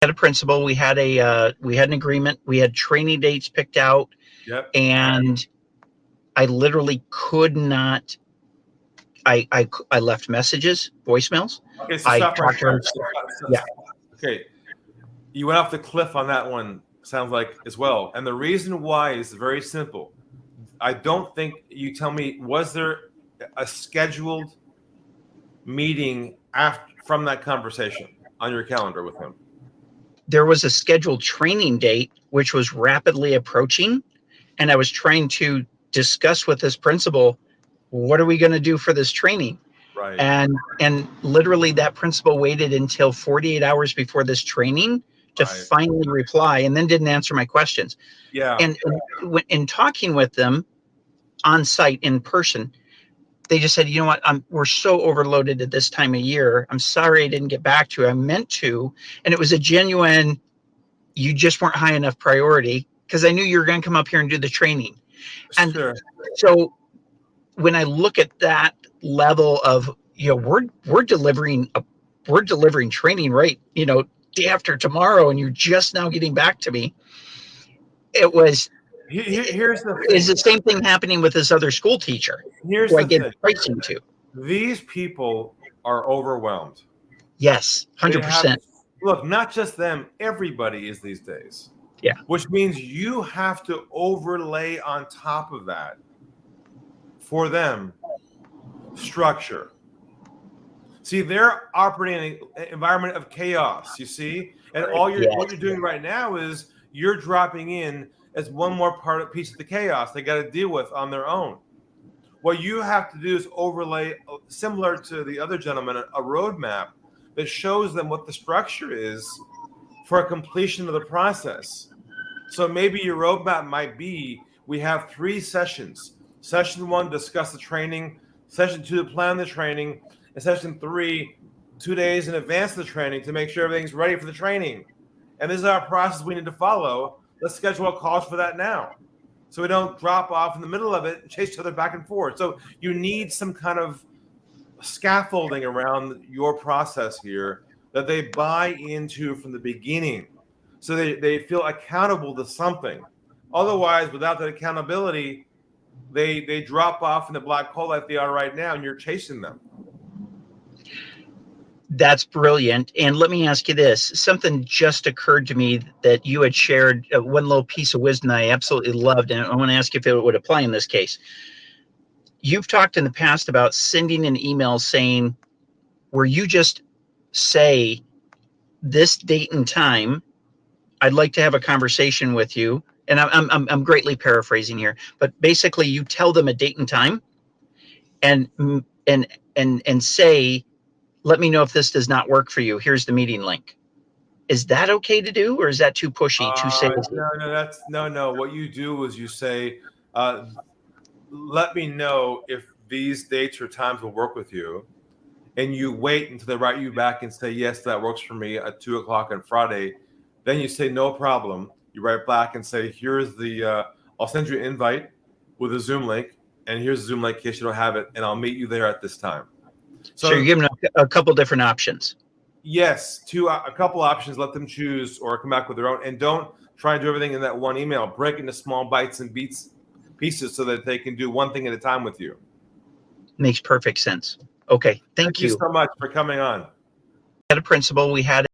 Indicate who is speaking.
Speaker 1: had a principal. We had an agreement. We had training dates picked out.
Speaker 2: Yep.
Speaker 1: And I literally could not. I left messages, voicemails.
Speaker 2: Okay, so
Speaker 1: I
Speaker 2: stop right
Speaker 1: talked to her.
Speaker 2: there.
Speaker 1: Yeah.
Speaker 2: Okay, you went off the cliff on that one. Sounds like as well. And the reason why is very simple. I don't think you tell me. Was there a scheduled meeting from that conversation on your calendar with him?
Speaker 1: There was a scheduled training date, which was rapidly approaching. And I was trying to discuss with this principal, what are we going to do for this training?
Speaker 2: Right.
Speaker 1: And literally that principal waited until 48 hours before this training to finally reply, and then didn't answer my questions.
Speaker 2: Yeah.
Speaker 1: And in talking with them on site in person, they just said, you know what, we're so overloaded at this time of year. I'm sorry I didn't get back to you. I meant to. And it was a genuine, you just weren't high enough priority, because I knew you were going to come up here and do the training. And so when I look at that level of, we're delivering training right, day after tomorrow, and you're just now getting back to me. It was,
Speaker 2: here's the thing.
Speaker 1: Is the same thing happening with this other school teacher
Speaker 2: who
Speaker 1: I get pricing to.
Speaker 2: These people are overwhelmed.
Speaker 1: Yes, 100%.
Speaker 2: Look, not just them, everybody is these days.
Speaker 1: Yeah.
Speaker 2: Which means you have to overlay on top of that for them structure. See, they're operating in an environment of chaos, you see? And what you're doing right now is you're dropping in as one more piece of the chaos they got to deal with on their own. What you have to do is overlay, similar to the other gentleman, a roadmap that shows them what the structure is for a completion of the process. So maybe your roadmap might be, we have 3 sessions. Session 1, discuss the training. Session 2, plan the training. And session 3, 2 days in advance of the training to make sure everything's ready for the training. And this is our process we need to follow. Let's schedule a calls for that now, so we don't drop off in the middle of it and chase each other back and forth. So you need some kind of scaffolding around your process here that they buy into from the beginning, so they feel accountable to something. Otherwise, without that accountability, they drop off in the black hole like they are right now, and you're chasing them.
Speaker 1: That's brilliant. And let me ask you this. Something just occurred to me that you had shared, one little piece of wisdom I absolutely loved, and I want to ask if it would apply in this case. You've talked in the past about sending an email saying, where you just say, this date and time, I'd like to have a conversation with you. And I'm greatly paraphrasing here, but basically you tell them a date and time, and say, let me know if this does not work for you. Here's the meeting link. Is that okay to do, or is that too pushy, too salesy?
Speaker 2: No. What you do is you say, let me know if these dates or times will work with you. And you wait until they write you back and say, yes, that works for me at 2 o'clock on Friday. Then you say, no problem. You write back and say, here's the, I'll send you an invite with a Zoom link. And here's the Zoom link in case you don't have it. And I'll meet you there at this time.
Speaker 1: So you're giving a couple different options.
Speaker 2: Yes, a couple options. Let them choose or come back with their own. And don't try and do everything in that one email. Break it into small bites and pieces so that they can do one thing at a time with you.
Speaker 1: Makes perfect sense. Okay, thank you
Speaker 2: so much for coming on.
Speaker 1: We had a principal. We had